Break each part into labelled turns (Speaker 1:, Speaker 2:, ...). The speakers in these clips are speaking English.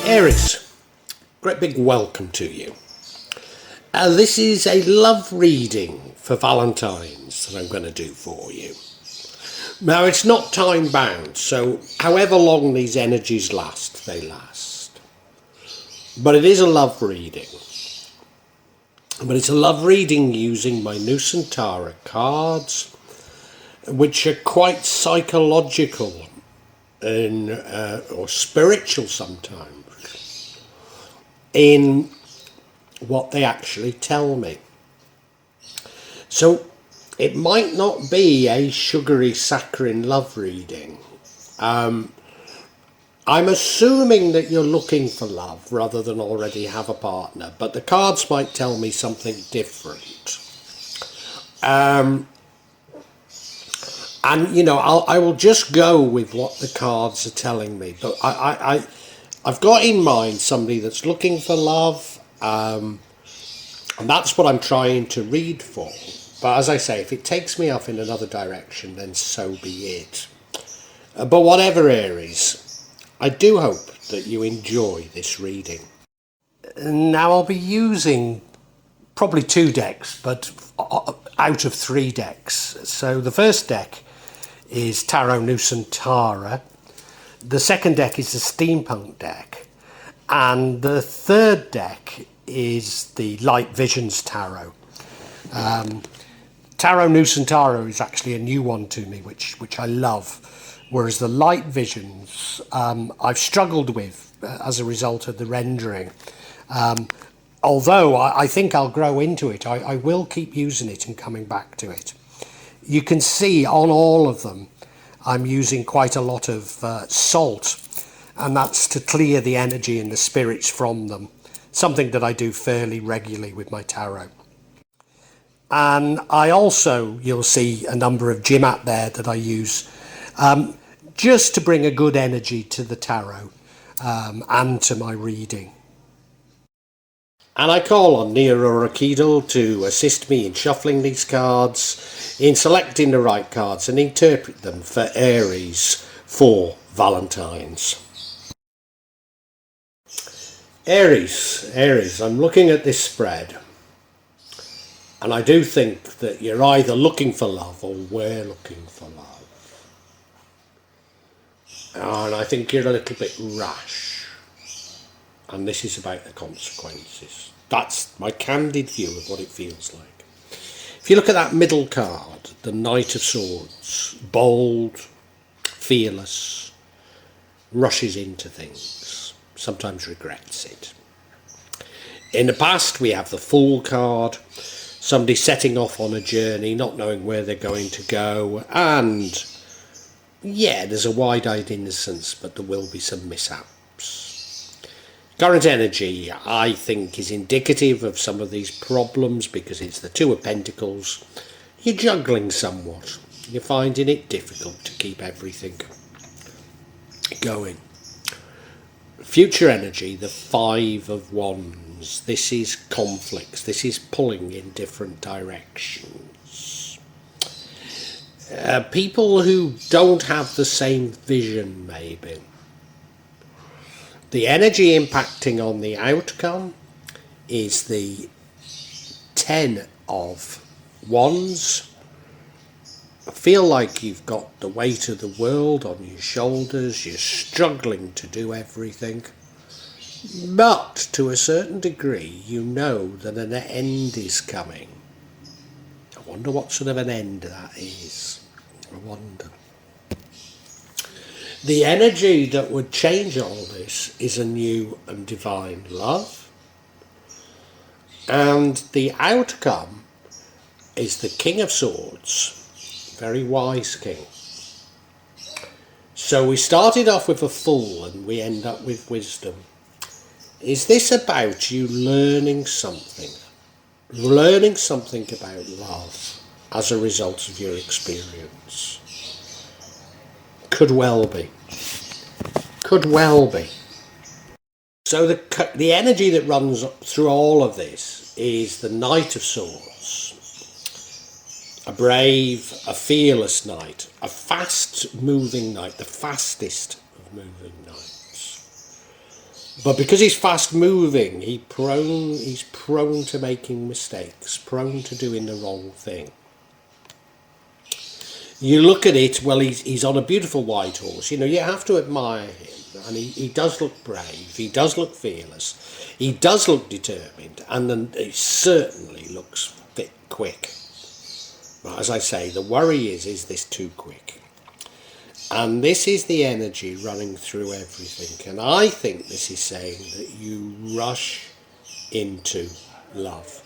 Speaker 1: Aries, great big welcome to you. This is a love reading for Valentines that I'm going to do for you. Now, it's not time bound, so however long these energies last, they last. But it is a love reading. But it's a love reading using my innocence tarot cards, which are quite psychological and or spiritual sometimes in what they actually tell me. So it might not be a sugary saccharine love reading. I'm assuming that you're looking for love rather than already have a partner, but the cards might tell me something different. And you know, I will just go with what the cards are telling me. But I've got in mind somebody that's looking for love, and that's what I'm trying to read for. But as I say, if it takes me off in another direction, then so be it. But whatever, Aries, I do hope that you enjoy this reading. Now, I'll be using probably 2 decks, but out of 3 decks. So the first deck is Tarot Nusantara. The second deck is the Steampunk deck. And the third deck is the Light Visions Tarot. Tarot Nusantara is actually a new one to me, which I love. Whereas the Light Visions, I've struggled with as a result of the rendering. Although I think I'll grow into it, I will keep using it and coming back to it. You can see on all of them, I'm using quite a lot of salt, and that's to clear the energy and the spirits from them. Something that I do fairly regularly with my tarot. And I also, you'll see a number of Jimat there that I use just to bring a good energy to the tarot and to my reading. And I call on Nia Orakido to assist me in shuffling these cards, in selecting the right cards and interpret them for Aries for Valentines. Aries, I'm looking at this spread, and I do think that you're either looking for love or we're looking for love. And I think you're a little bit rash. And this is about the consequences. That's my candid view of what it feels like. If you look at that middle card, the Knight of Swords, bold, fearless, rushes into things, sometimes regrets it. In the past, we have the Fool card, somebody setting off on a journey, not knowing where they're going to go, and yeah, there's a wide-eyed innocence, but there will be some mishaps. Current energy, I think, is indicative of some of these problems because it's the Two of Pentacles. You're juggling somewhat. You're finding it difficult to keep everything going. Future energy, the Five of Wands. This is conflicts. This is pulling in different directions. People who don't have the same vision, maybe. The energy impacting on the outcome is the Ten of Wands. I feel like you've got the weight of the world on your shoulders. You're struggling to do everything. But to a certain degree, you know that an end is coming. I wonder what sort of an end that is. I wonder. The energy that would change all this is a new and divine love. And the outcome is the King of Swords, very wise king. So we started off with a Fool and we end up with Wisdom. Is this about you learning something? Learning something about love as a result of your experience? Could well be. Could well be. So the energy that runs through all of this is the Knight of Swords. A brave, a fearless knight, a fast moving knight, the fastest of moving knights. But because he's fast moving, he's prone to making mistakes, prone to doing the wrong thing. You look at it, well, he's on a beautiful white horse. You know, you have to admire him. And he does look brave, he does look fearless, he does look determined, and then he certainly looks a bit quick. But as I say, the worry is this too quick? And this is the energy running through everything. And I think this is saying that you rush into love,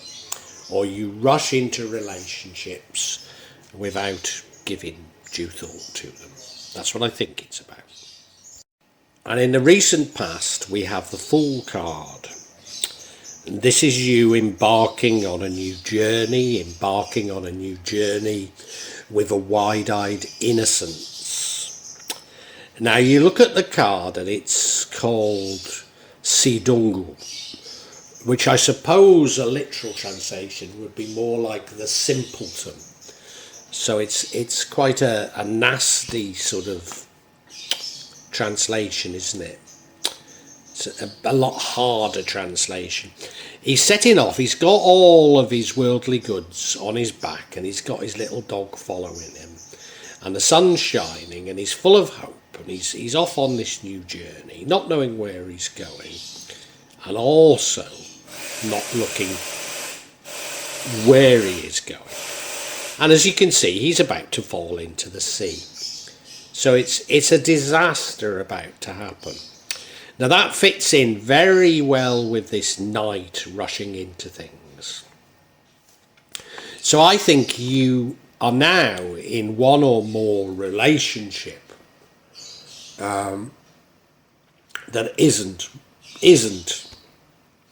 Speaker 1: or you rush into relationships without giving due thought to them. That's what I think it's about. And in the recent past, we have the Fool card. And this is you embarking on a new journey with a wide-eyed innocence. Now you look at the card and it's called Sidungu, which I suppose a literal translation would be more like the simpleton. So it's quite a nasty sort of translation, isn't it? It's a lot harder translation. He's setting off, he's got all of his worldly goods on his back, and he's got his little dog following him, and the sun's shining, and he's full of hope, and he's off on this new journey, not knowing where he's going, and also not looking where he is going. And as you can see, he's about to fall into the sea. So it's a disaster about to happen. Now that fits in very well with this knight rushing into things. So I think you are now in one or more relationship that isn't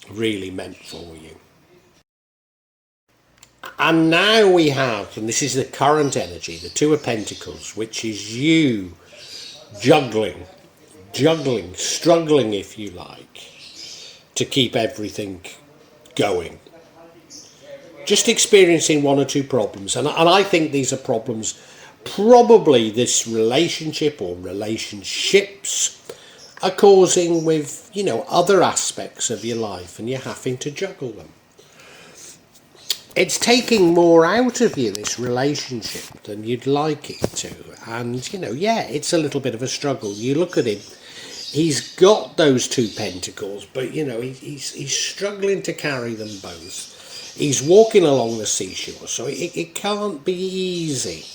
Speaker 1: really meant for you. And now we have, and this is the current energy, the Two of Pentacles, which is you juggling, struggling, if you like, to keep everything going. Just experiencing one or two problems. And I think these are problems, probably this relationship or relationships are causing with, you know, other aspects of your life, and you're having to juggle them. It's taking more out of you, this relationship, than you'd like it to. And, you know, yeah, it's a little bit of a struggle. You look at him, he's got those two pentacles, but, you know, he's struggling to carry them both. He's walking along the seashore, so it can't be easy.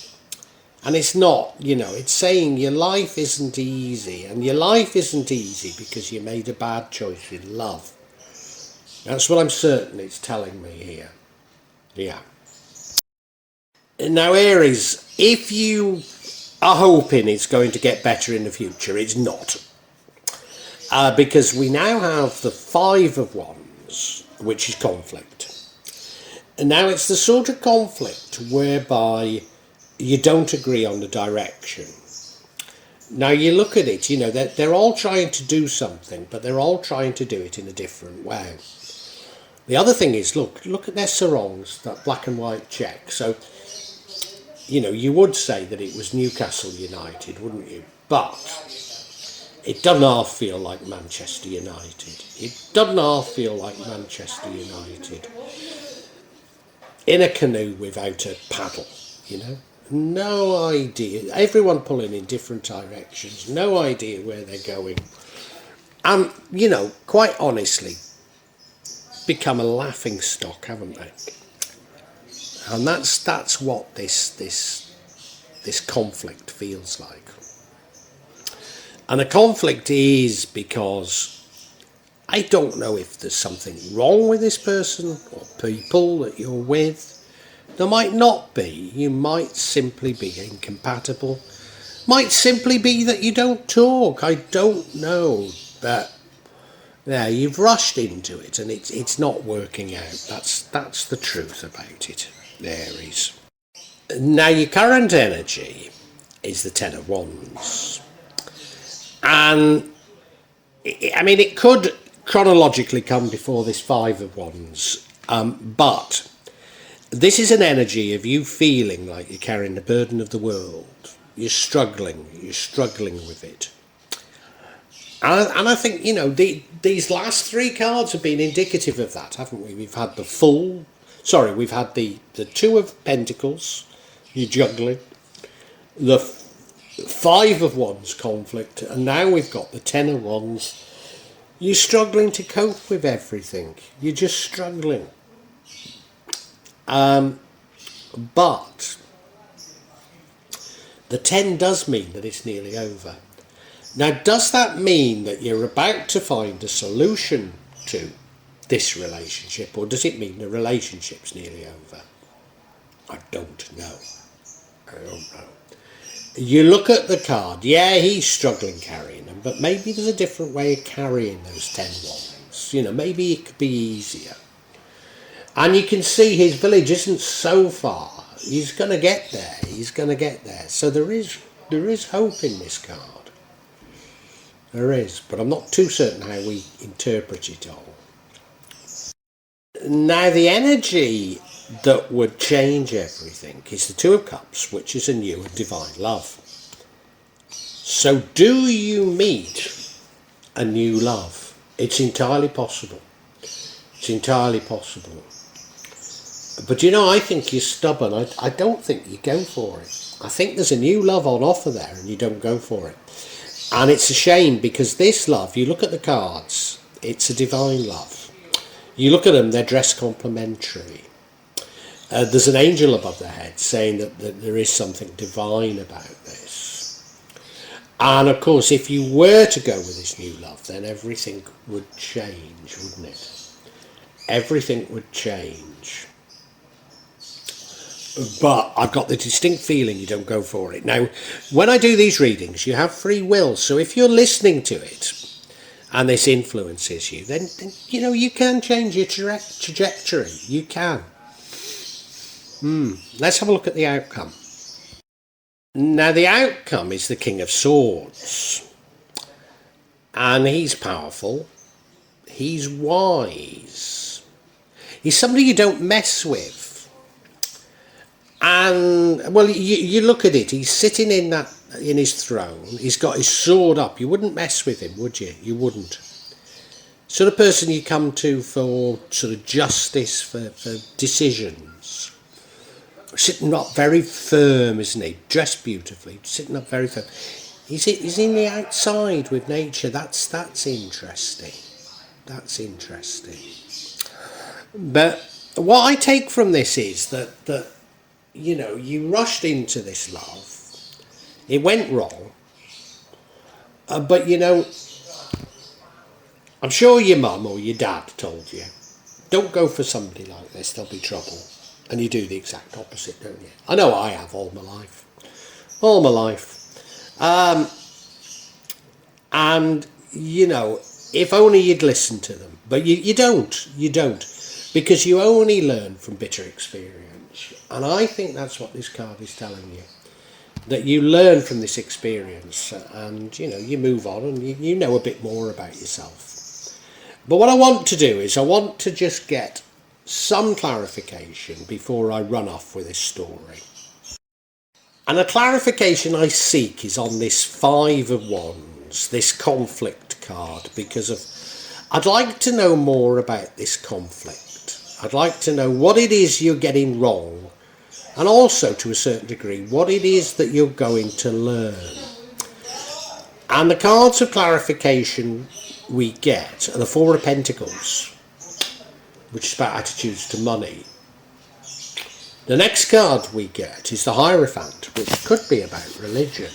Speaker 1: And it's not, you know, it's saying your life isn't easy. And your life isn't easy because you made a bad choice in love. That's what I'm certain it's telling me here. Yeah. Now, Aries, if you are hoping it's going to get better in the future, it's not. Because we now have the Five of Wands, which is conflict. And now it's the sort of conflict whereby you don't agree on the direction. Now you look at it, you know, they're all trying to do something, but they're all trying to do it in a different way. The other thing is, look at their sarongs, that black and white check. So, you know, you would say that it was Newcastle United, wouldn't you? But it doesn't half feel like Manchester United. It doesn't half feel like Manchester United. In a canoe without a paddle, you know? No idea. Everyone pulling in different directions. No idea where they're going. And, you know, quite honestly, become a laughing stock, haven't they? And that's what this conflict feels like. And a conflict is because I don't know if there's something wrong with this person or people that you're with. There might not be. You might simply be incompatible. Might simply be that you don't talk. I don't know. But yeah, you've rushed into it and it's not working out. That's the truth about it, Aries. Now your current energy is the Ten of Wands. And I mean, it could chronologically come before this Five of Wands, but this is an energy of you feeling like you're carrying the burden of the world. You're struggling with it. And I think, you know, these last three cards have been indicative of that, haven't we? We've had we've had the Two of Pentacles, you're juggling, the Five of Wands conflict, and now we've got the Ten of Wands. You're struggling to cope with everything. You're just struggling. But the 10 does mean that it's nearly over. Now, does that mean that you're about to find a solution to this relationship, or does it mean the relationship's nearly over? I don't know. You look at the card, yeah, he's struggling carrying them, but maybe there's a different way of carrying those 10 wands. You know, maybe it could be easier. And you can see his village isn't so far. He's going to get there. He's going to get there. So there is hope in this card. There is, but I'm not too certain how we interpret it all. Now, the energy that would change everything is the Two of Cups, which is a new and divine love. So do you meet a new love? It's entirely possible. It's entirely possible. But you know, I think you're stubborn. I don't think you go for it. I think there's a new love on offer there and you don't go for it. And it's a shame, because this love, you look at the cards, it's a divine love. You look at them, they're dressed complementary. There's an angel above their head saying that there is something divine about this. And of course, if you were to go with this new love, then everything would change, wouldn't it? Everything would change. But I've got the distinct feeling you don't go for it. Now, when I do these readings, you have free will. So if you're listening to it and this influences you, then you know, you can change your trajectory. You can. Let's have a look at the outcome. Now, the outcome is the King of Swords. And he's powerful. He's wise. He's somebody you don't mess with. And, well, you look at it, he's sitting in his throne, he's got his sword up. You wouldn't mess with him, would you? You wouldn't. Sort of person you come to for sort of justice, for decisions. Sitting up very firm, isn't he? Dressed beautifully, sitting up very firm. He's in the outside with nature. That's interesting. That's interesting. But what I take from this is that you know, you rushed into this love. It went wrong. But, you know, I'm sure your mum or your dad told you, don't go for somebody like this, there'll be trouble. And you do the exact opposite, don't you? I know I have all my life. All my life. And, you know, if only you'd listen to them. But you don't. You don't. Because you only learn from bitter experience. And I think that's what this card is telling you. That you learn from this experience and, you know, you move on and you know a bit more about yourself. But what I want to do is I want to just get some clarification before I run off with this story. And the clarification I seek is on this Five of Wands, this conflict card, because I'd like to know more about this conflict. I'd like to know what it is you're getting wrong, and also, to a certain degree, what it is that you're going to learn. And the cards of clarification we get are the Four of Pentacles, which is about attitudes to money. The next card we get is the Hierophant, which could be about religion.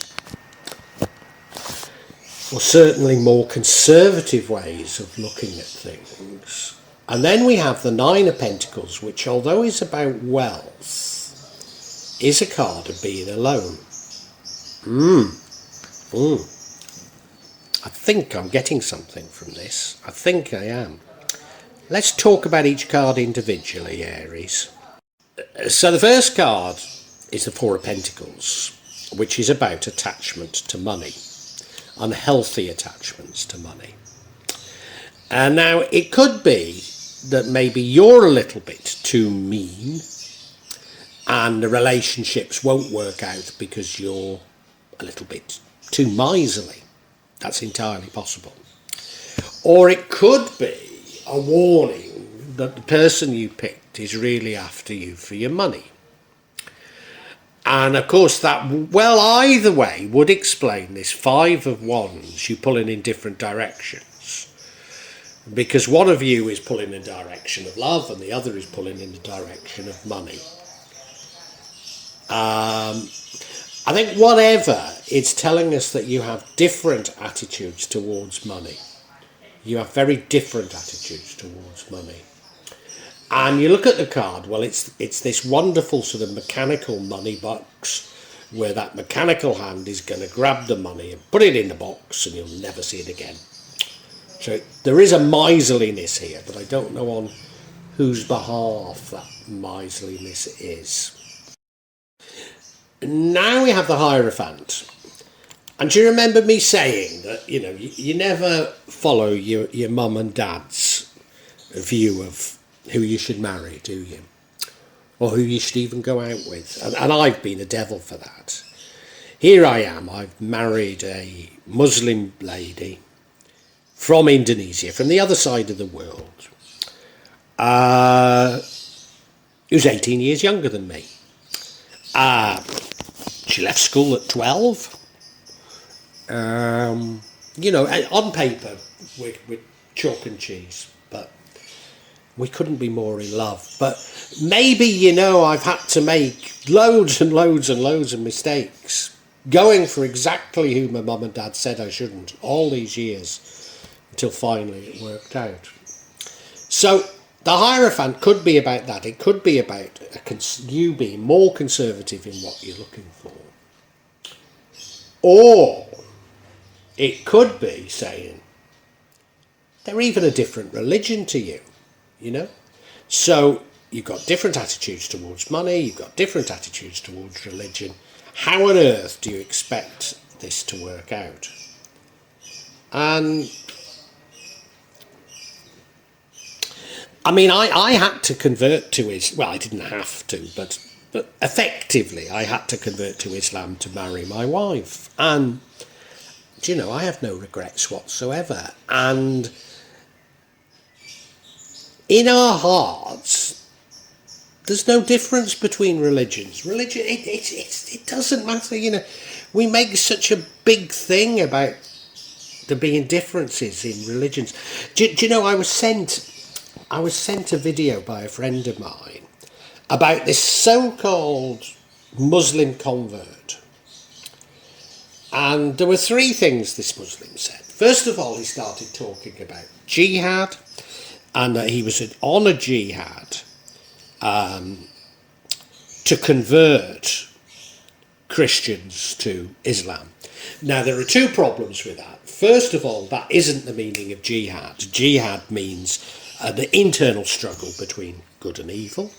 Speaker 1: Or certainly more conservative ways of looking at things. And then we have the Nine of Pentacles, which, although is about wealth, is a card of being alone. I think I'm getting something from this. I think I am. Let's talk about each card individually, Aries. So the first card is the Four of Pentacles, which is about attachment to money. Unhealthy attachments to money. And now it could be that maybe you're a little bit too mean and the relationships won't work out because you're a little bit too miserly. That's entirely possible. Or it could be a warning that the person you picked is really after you for your money. And of course that, well, either way would explain this 5 of Wands you pulling in different directions. Because one of you is pulling in the direction of love and the other is pulling in the direction of money. I think whatever, it's telling us that you have different attitudes towards money. You have very different attitudes towards money. And you look at the card, well, it's this wonderful sort of mechanical money box where that mechanical hand is going to grab the money and put it in the box and you'll never see it again. So there is a miserliness here, but I don't know on whose behalf that miserliness is. Now we have the Hierophant. And do you remember me saying that, you know, you never follow your mum and dad's view of who you should marry, do you? Or who you should even go out with. And I've been a devil for that. Here I am, I've married a Muslim lady from Indonesia, from the other side of the world, who's 18 years younger than me. She left school at 12. You know, on paper, we're chalk and cheese, but we couldn't be more in love. But maybe, you know, I've had to make loads and loads and loads of mistakes, going for exactly who my mum and dad said I shouldn't, all these years, until finally it worked out. So the Hierophant could be about that. It could be about you being more conservative in what you're looking for. Or it could be saying they're even a different religion to you, you know? So you've got different attitudes towards money, you've got different attitudes towards religion. How on earth do you expect this to work out? And I mean, I had to convert to Islam. Well, I didn't have to, but effectively I had to convert to Islam to marry my wife. And, you know, I have no regrets whatsoever. And in our hearts, there's no difference between religions. Religion, it doesn't matter, you know. We make such a big thing about there being differences in religions. Do you know, I was sent a video by a friend of mine about this so-called Muslim convert. And there were 3 things this Muslim said. First of all, he started talking about jihad, and that he was on a jihad to convert Christians to Islam. Now, there are 2 problems with that. First of all, that isn't the meaning of jihad. Jihad means the internal struggle between good and evil.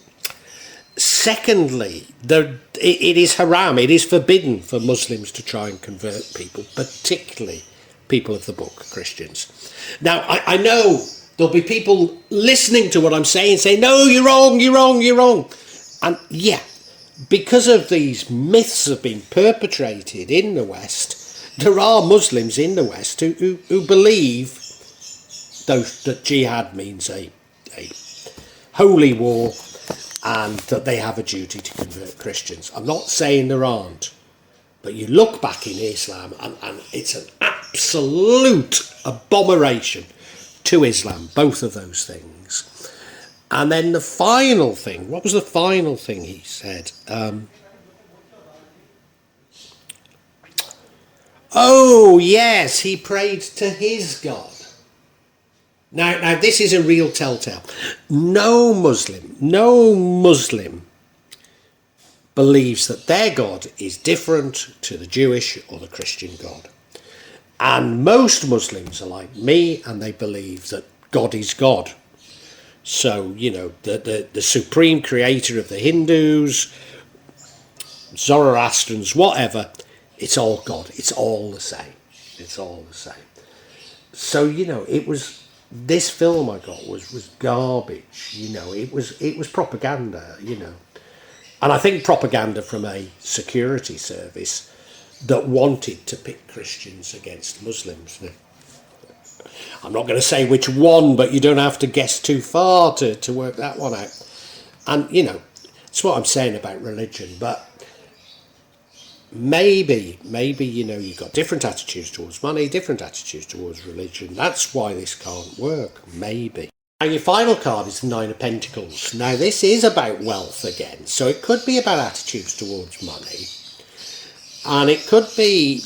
Speaker 1: Secondly, it is haram, it is forbidden for Muslims to try and convert people, particularly people of the book, Christians. Now, I know there'll be people listening to what I'm saying, no, you're wrong, you're wrong, you're wrong. And yeah, because of these myths have been perpetrated in the West, there are Muslims in the West who believe that jihad means a holy war and that they have a duty to convert Christians. I'm not saying there aren't, but you look back in Islam and it's an absolute abomination to Islam, both of those things. And then the final thing, what was the final thing he said? Oh yes, he prayed to his God. Now this is a real telltale. No Muslim believes that their God is different to the Jewish or the Christian God. And most Muslims are like me, and they believe that God is God. So, you know, the supreme creator of the Hindus, Zoroastrians, whatever, it's all God. It's all the same. It's all the same. So, you know, this film I got was garbage, you know, it was propaganda, you know. And I think propaganda from a security service that wanted to pit Christians against Muslims. Now, I'm not going to say which one, but you don't have to guess too far to work that one out. And, you know, it's what I'm saying about religion, but maybe, you know, you've got different attitudes towards money, different attitudes towards religion. That's why this can't work, maybe. Now, your final card is the Nine of Pentacles. Now, this is about wealth again, so it could be about attitudes towards money. And it could be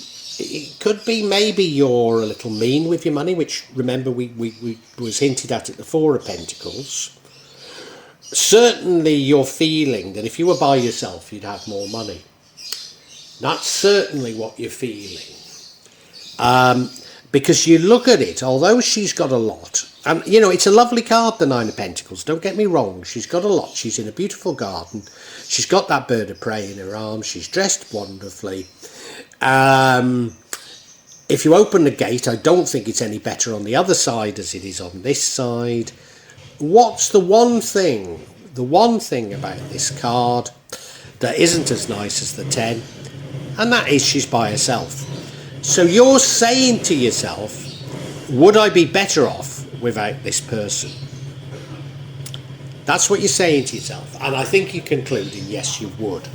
Speaker 1: maybe you're a little mean with your money, which, remember, we was hinted at the Four of Pentacles. Certainly you're feeling that if you were by yourself, you'd have more money. That's certainly what you're feeling. Because you look at it, although she's got a lot, and, you know, it's a lovely card, the Nine of Pentacles, don't get me wrong, she's got a lot, she's in a beautiful garden, she's got that bird of prey in her arms, she's dressed wonderfully. If you open the gate, I don't think it's any better on the other side as it is on this side. What's the one thing about this card that isn't as nice as the 10? And that is she's by herself. So you're saying to yourself, would I be better off without this person? That's what you're saying to yourself. And I think you're concluding, yes, you would.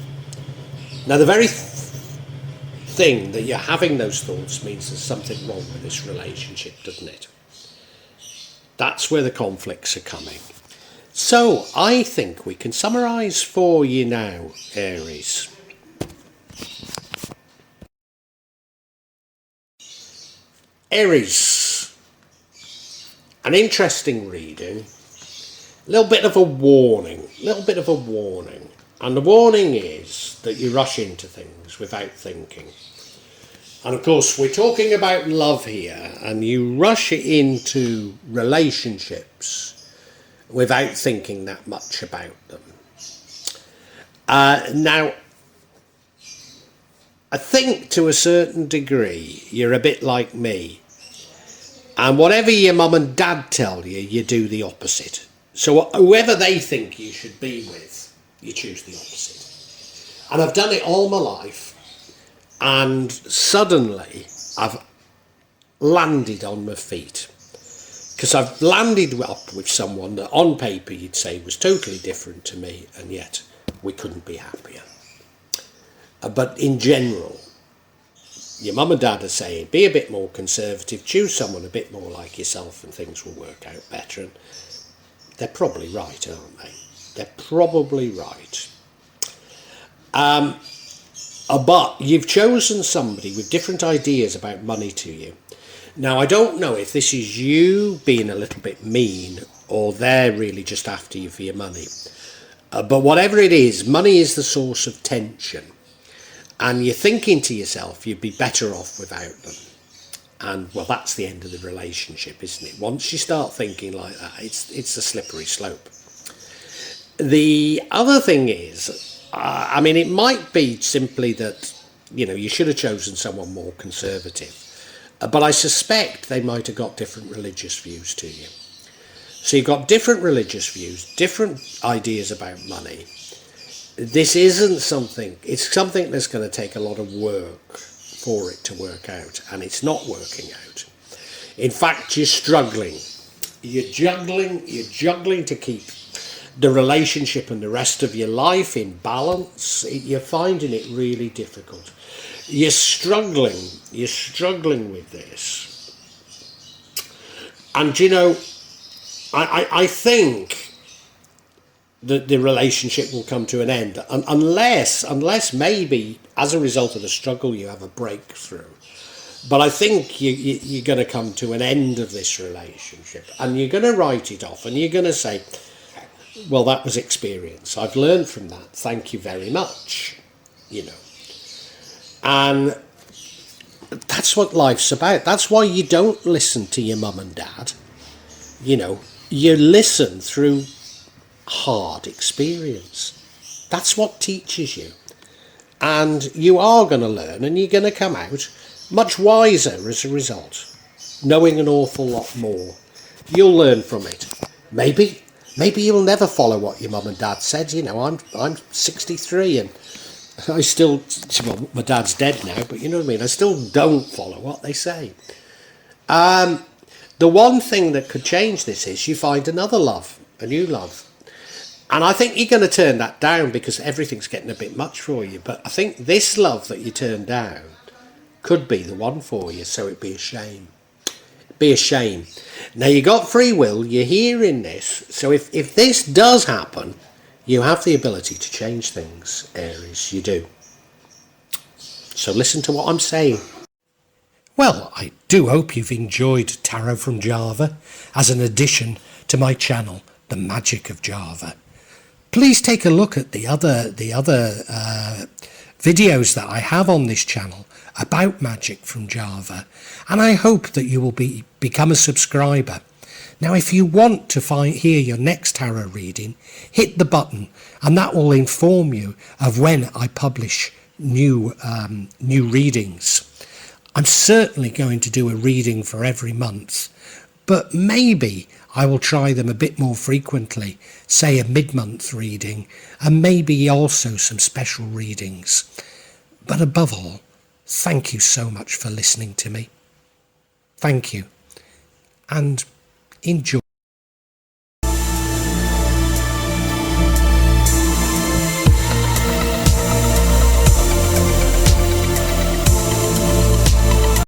Speaker 1: Now, the very thing that you're having those thoughts means there's something wrong with this relationship, doesn't it? That's where the conflicts are coming. So I think we can summarise for you now, Aries. Aries, an interesting reading, a little bit of a warning, and the warning is that you rush into things without thinking. And of course we're talking about love here, and you rush into relationships without thinking that much about them. Now, I think to a certain degree you're a bit like me, and whatever your mum and dad tell you, you do the opposite. So whoever they think you should be with, you choose the opposite. And I've done it all my life, and suddenly I've landed on my feet, because I've landed up with someone that on paper you'd say was totally different to me, and yet we couldn't be happier. But in general, your mum and dad are saying, be a bit more conservative, choose someone a bit more like yourself and things will work out better. And they're probably right, aren't they? They're probably right. But you've chosen somebody with different ideas about money to you. Now, I don't know if this is you being a little bit mean or they're really just after you for your money. But whatever it is, money is the source of tension. And you're thinking to yourself, you'd be better off without them. And, well, that's the end of the relationship, isn't it? Once you start thinking like that, it's a slippery slope. The other thing is, I mean, it might be simply that, you know, you should have chosen someone more conservative. But I suspect they might have got different religious views to you. So you've got different religious views, different ideas about money. This isn't something, it's something that's going to take a lot of work for it to work out, and it's not working out. In fact, you're struggling. You're juggling to keep the relationship and the rest of your life in balance. You're finding it really difficult. You're struggling with this. And, you know, I think that the relationship will come to an end, unless maybe as a result of the struggle you have a breakthrough. But I think you're going to come to an end of this relationship, and you're going to write it off, and you're going to say, well, that was experience. I've learned from that. Thank you very much. You know. And that's what life's about. That's why you don't listen to your mum and dad. You know, you listen through hard experience. That's what teaches you. And you are going to learn, and you're going to come out much wiser as a result, knowing an awful lot more. You'll learn from it. Maybe you'll never follow what your mum and dad said. You know, I'm 63, and I still, well, my dad's dead now, but you know what I mean, I still don't follow what they say. The one thing that could change this is you find another love, a new love. And I think you're going to turn that down because everything's getting a bit much for you. But I think this love that you turn down could be the one for you, so it'd be a shame. It'd be a shame. Now, you got free will, you're hearing this, so if this does happen, you have the ability to change things, Aries, you do. So listen to what I'm saying. Well, I do hope you've enjoyed Tarot from Java as an addition to my channel, The Magic of Java. Please take a look at the other videos that I have on this channel about magic from Java, and I hope that you will become a subscriber. Now, if you want to hear your next tarot reading, hit the button, and that will inform you of when I publish new readings. I'm certainly going to do a reading for every month, but maybe I will try them a bit more frequently, say a mid-month reading, and maybe also some special readings. But above all, thank you so much for listening to me. Thank you, and enjoy.